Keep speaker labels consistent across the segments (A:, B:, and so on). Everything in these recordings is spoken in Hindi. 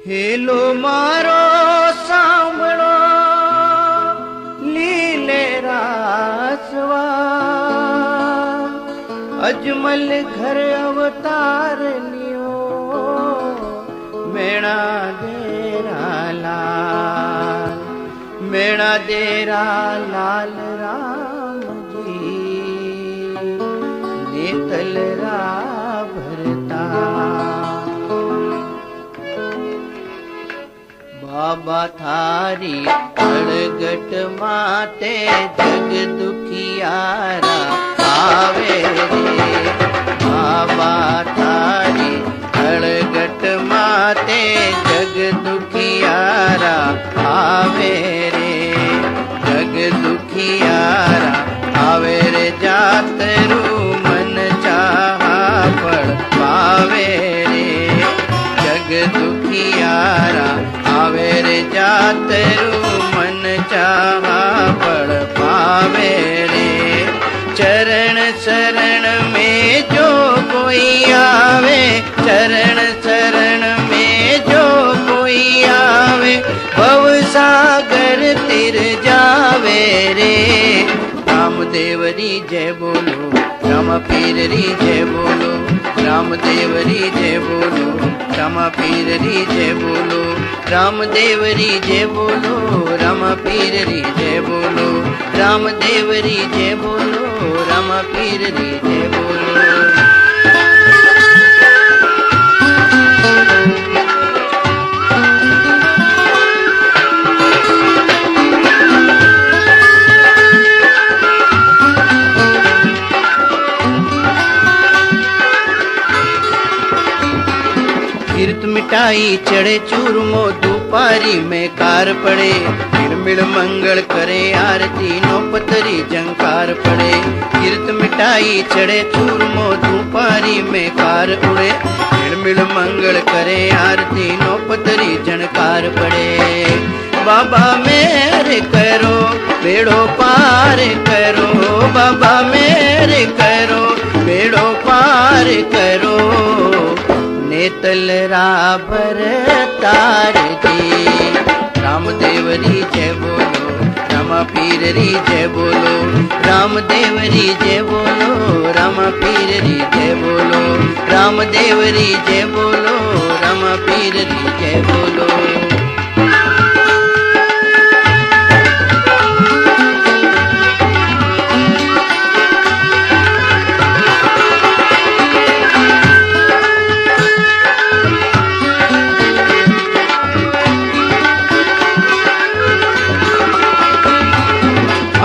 A: હેલો મારો સાંભળો લીલે રાસવા અજમલ ઘર અવતાર લ્યો મેણા દેરા લાલ રામજી નેતલ રા ભરતા બાબા થારી અળગટ માતે જગ દુખિયારા આવે રે બાબા થારી અળગટ માતે જગ દુખિયારા આવે રે જગ દુખિયારા આવે રે જાતરું મન ચાહા ફળ પાવે રે જગ દુખિયારા આવે રે જાતરું મન ચાહા ફળ પાવે રે ચરણ શરણ में जो कोई आवे चरण शरण में जो कोई आवे भव सागर तिर जावे रे रामदेवरी जय बोलो रामा पीररी जय बोलो रामदेवरी जय बोलो रामा पीररी जय बोलो रामदेवरी जय बोलो रामा पीररी जय बोलो रामदेवरी जय बोलो रामा पीररी जय बोलो कीर्त मिटाई चढ़े चूरमो दुपारी में कार पड़े मिल मंगल करे आरती नो पतरी जंकार पड़े कीर्त मिटाई चढ़े चूरमो दुपारी में कार उड़े मिल मंगल करे आरती नो पतरी जनकार पड़े बाबा मेरे करो बेड़ो पार करो बाबा मेरे करो बेड़ो पार करो नेतल राबर तार जी रामदेवरी जय बोलो रामा पीररी जय बोलो रामदेवरी जय बोलो रामा पीररी जय बोलो रामदेवरी जय बोलो रामा पीररी जय बोलो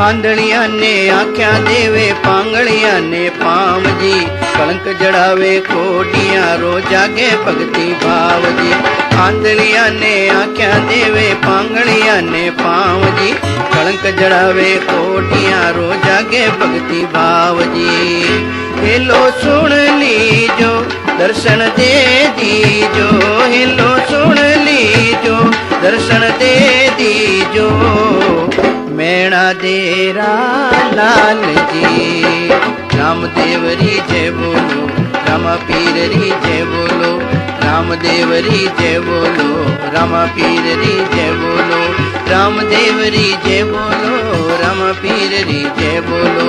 A: आंधड़िया ने आख्या देवे पांगड़िया ने पाम जी कलंक जड़ावे कोटिया रो जागे भक्ति भाव जी आंधड़िया ने आख्या देवे पांगड़िया ने पाम जी कलंक जड़ावे कोटिया रो जागे भक्ति भाव जी हेलो सुन लीजो दर्शन दे दीजो हेलो सुन लीजो दर्शन दे दीजो मेणा देरा लाल जी रामदेवरी जय बोलो रामा पीररी जय बोलो रामदेवरी जय बोलो रामा पीररी जय बोलो रामदेवरी जय बोलो रामा पीररी जय बोलो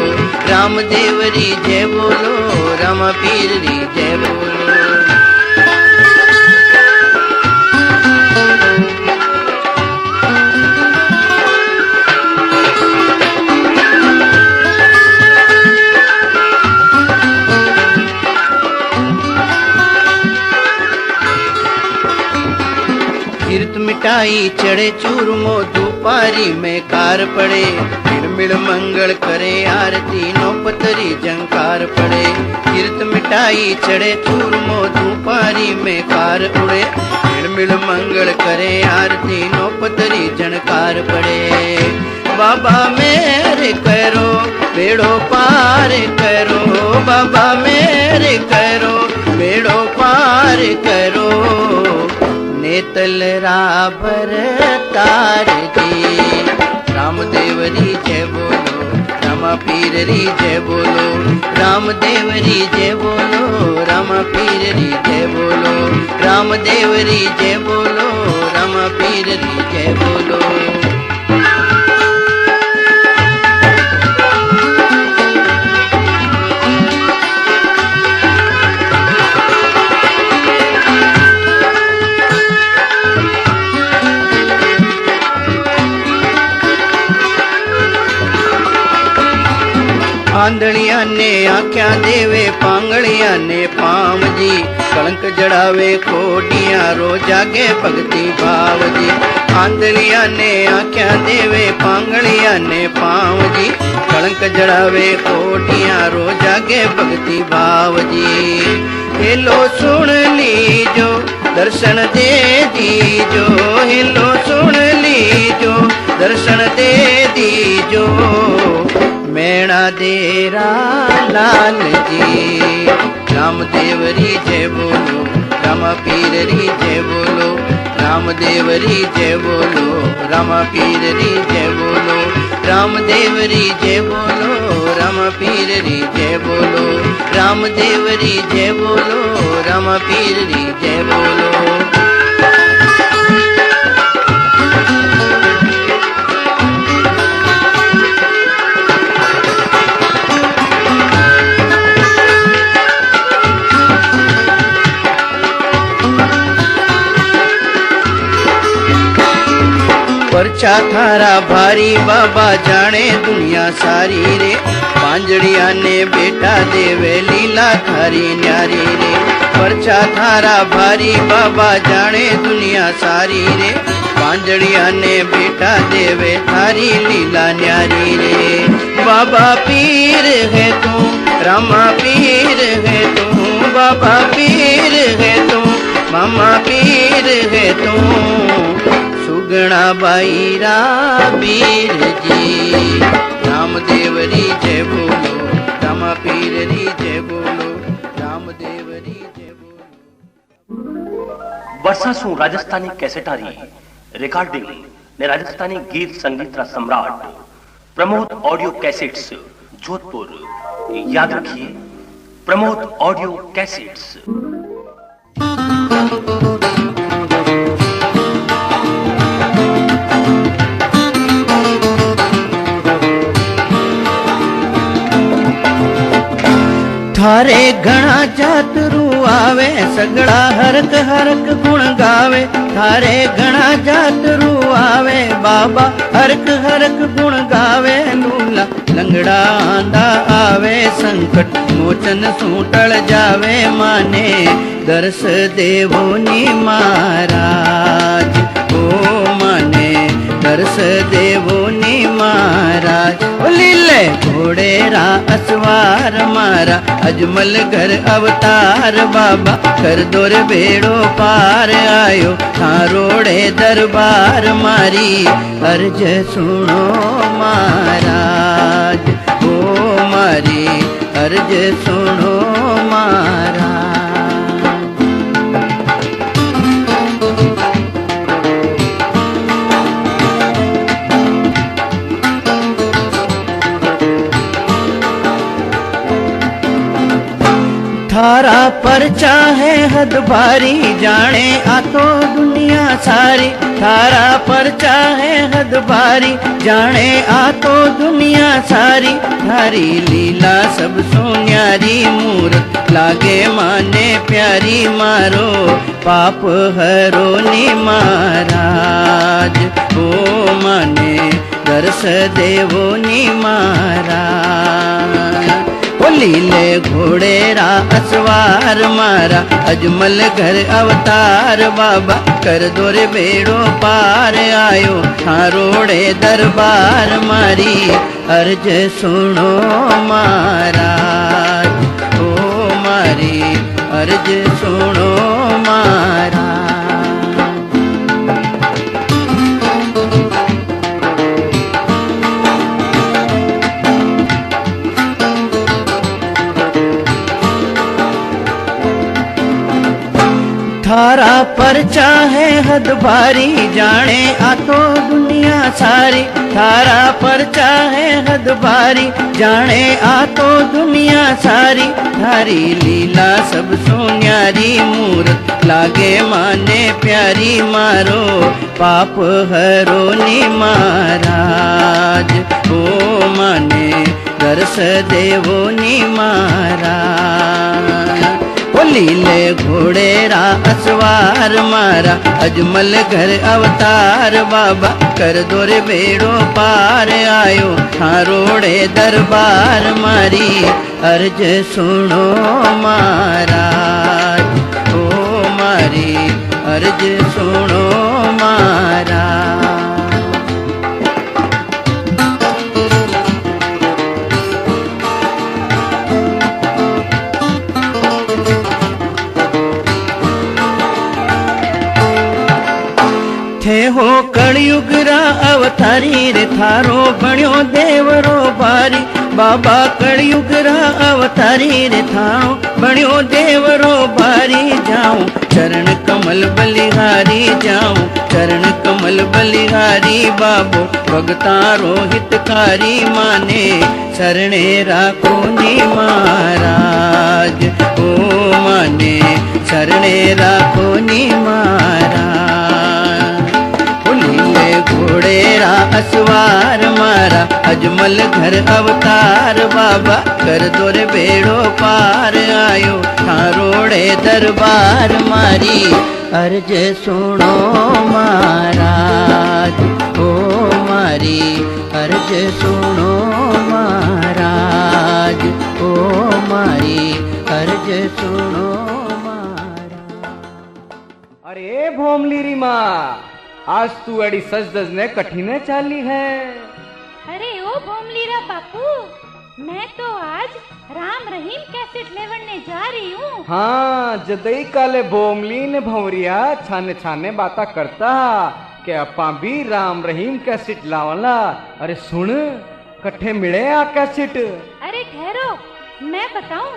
A: रामदेवरी जय बोलो रामा पीररी जय बोलो कीर्त मिटाई चढ़े चूरमो दुपारी में कार पड़े मिल मंगल करे आरती नो पतरी जंकार पड़े कीर्त मिटाई चढ़े चूरमो दुपारी में कार उड़े मिल मंगल करे आरती नो पतरी जनकार पड़े बाबा मेरे करो बेड़ो पार करो बाबा मेरे करो बेड़ो पार करो नेतल राबर तार जी रामदेवरी जय बोलो रामा पीररी जय बोलो रामदेवरी जय बोलो रामा पीररी जय बोलो रामदेवरी जय बोलो जय बोलो। आंधड़िया ने आख्या देवे पांगड़िया ने पाम जी, कलंक जड़ावे कोटियां रो जागे भक्ति भाव जी। आंधड़िया ने आख्या देवे पांगड़िया ने पाम जी, कलंक जड़ावे कोटियां रो जागे भक्ति भाव जी। हेलो सुन लीजो दर्शन दे दीजो, हेलो सुन लीजो दर्शन दे दीजो, मेणा देरा लाल जी। रामदेवरी जय बोलो, रामा पीररी जय बोलो, रामदेवरी जय बोलो, रामा पीररी जय बोलो, रामदेवरी जय बोलो, रामा पीररी जय बोलो, रामदेवरी जय बोलो, रामा पीररी जय बोलो। परचा थारा भारी बाबा जाने दुनिया सारी रे, पांजड़िया ने बेटा देवे लीला थारी न्यारी रे। परचा थारा भारी बाबा जाने दुनिया सारी रे, पांजड़िया ने बेटा देवे थारी लीला न्यारी रे। बाबा पीर है तू, रामा पीर है तू, बाबा पीर है तू, मामा पीर है तू, सुगणा बाईरा पीर जी। रामदेवरी जय बोलो, रामा पीररी जय बोलो, रामदेवरी जय बोलो।
B: वर्षासु राजस्थानी कैसेटारी रिकॉर्डिंग ने राजस्थानी गीत संगीत रा सम्राट प्रमोद ऑडियो कैसेट्स जोधपुर। याद रखिए प्रमोद ऑडियो कैसेट्स।
A: थारे घणा जातरू आवे, सगड़ा हरक हरक गुण गावे। थारे घणा जातरू आवे, बाबा हरक हरक गुण गावे। लूला लंगड़ा आंदा आवे, संकट मोचन सूटल जावे। माने दर्श देवो नी महाराज, ओ माने दर्श देवो नी महाराज। लीले घोड़े रा असवार मारा, अजमल घर अवतार बाबा कर दोर बेड़ो पार आयो। थारोड़े दरबार मारी अर्ज सुनो महाराज, ओ मारी अर्ज सुनो महाराज। थारा परचा है हद भारी, जाने आ तो दुनिया सारी। थारा परचा है हद भारी, जाने आ तो दुनिया सारी। थारी लीला सब सोन्यारी, मूरत लागे माने प्यारी। मारो पाप हरो नी महाराज, ओ माने दर्श देवो नी महाराज। लीले घोड़े रा असवार मारा, अजमल घर अवतार बाबा कर दोरे बेड़ो पार आयो। थारोड़े दरबार मारी अर्ज सुनो महाराज, ओ मारी अर्ज सुनो महाराज। थारा थारा परचा है हद भारी जाने आ तो दुनिया सारी थारा परचा है हद भारी जाने आ तो दुनिया सारी थारी लीला सब सोन्यारी मूरत लागे माने प्यारी मारो पाप हरो नी महाराज ओ माने दर्श देवो नी महाराज लीले घोड़ेरा असवार मारा अजमल घर अवतार बाबा कर दो रे बेड़ो पार आयो थारोड़े दरबार मारी अर्ज सुनो महाराज ओ मारी अर्ज सुनो महाराज थे हो कलयुग रा अवतारी रे थारो बण्यो देवरो बारी बाबा कलयुग रा अवतारी रे थारो बण्यो देवरो बारी जाऊं चरण कमल बलिहारी जाऊं चरण कमल बलिहारी बाबो भगतारो हितकारी माने शरणे राखो नी महाराज ओ माने शरणे राखो नी महाराज घोड़ेरा असवार मारा अजमल घर अवतार बाबा कर दो रे बेड़ो पार आयो थारोड़े दरबार मारी अर्ज सुनो महाराज ओ मारी अर्ज सुनो महाराज ओ मारी अर्ज सुनो महाराज।
C: अरे भोमलीरी माँ आज तू अड़ी सज ने कठिने चाली है।
D: अरे ओ भोमलीरा बापू मैं तो आज राम रहीम कैसेट लेवने जा रही हूँ।
C: हाँ जदई काले भोमली ने भंवरिया छाने छाने बाता करता के अपा भी राम रहीम कैसेट लावला। अरे सुन कट्ठे मिले आ कैसेट।
D: अरे ठहरो मैं बताऊं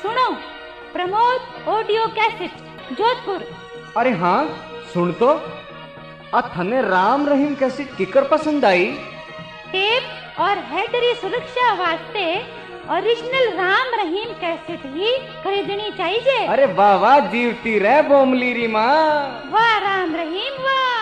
D: सुनो प्रमोद ऑडियो कैसेट जोधपुर।
C: अरे हाँ सुन तो आ थने राम रहीम कैसेट किकर पसंद आई।
D: टेप और हेडरी सुरक्षा वास्ते ओरिजिनल राम रहीम कैसेट ही खरीदनी चाहिए।
C: अरे वाह वाह जीवती रह बोमलीरी माँ।
D: वाह राम रहीम वाह।